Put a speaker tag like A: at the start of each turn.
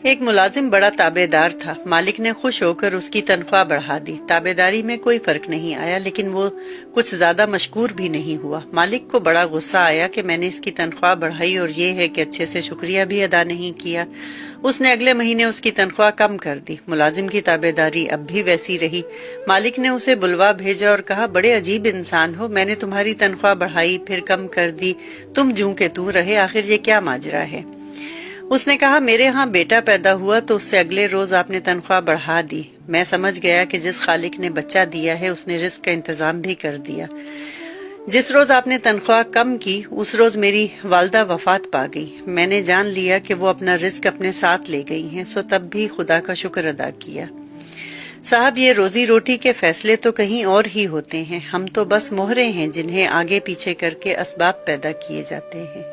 A: ایک ملازم بڑا تابعدار تھا۔ مالک نے خوش ہو کر اس کی تنخواہ بڑھا دی۔ تابعداری میں کوئی فرق نہیں آیا، لیکن وہ کچھ زیادہ مشکور بھی نہیں ہوا۔ مالک کو بڑا غصہ آیا کہ میں نے اس کی تنخواہ بڑھائی اور یہ ہے کہ اچھے سے شکریہ بھی ادا نہیں کیا۔ اس نے اگلے مہینے اس کی تنخواہ کم کر دی۔ ملازم کی تابعداری اب بھی ویسی رہی۔ مالک نے اسے بلوا بھیجا اور کہا، بڑے عجیب انسان ہو، میں نے تمہاری تنخواہ بڑھائی پھر کم کر دی، تم جوں کہ توں رہے، آخر یہ کیا ماجرا ہے؟ اس نے کہا، میرے ہاں بیٹا پیدا ہوا تو اس سے اگلے روز آپ نے تنخواہ بڑھا دی۔ میں سمجھ گیا کہ جس خالق نے بچہ دیا ہے اس نے رزق کا انتظام بھی کر دیا۔ جس روز آپ نے تنخواہ کم کی اس روز میری والدہ وفات پا گئی۔ میں نے جان لیا کہ وہ اپنا رزق اپنے ساتھ لے گئی ہیں، سو تب بھی خدا کا شکر ادا کیا۔ صاحب، یہ روزی روٹی کے فیصلے تو کہیں اور ہی ہوتے ہیں، ہم تو بس مہرے ہیں جنہیں آگے پیچھے کر کے اسباب پیدا کیے جاتے ہیں۔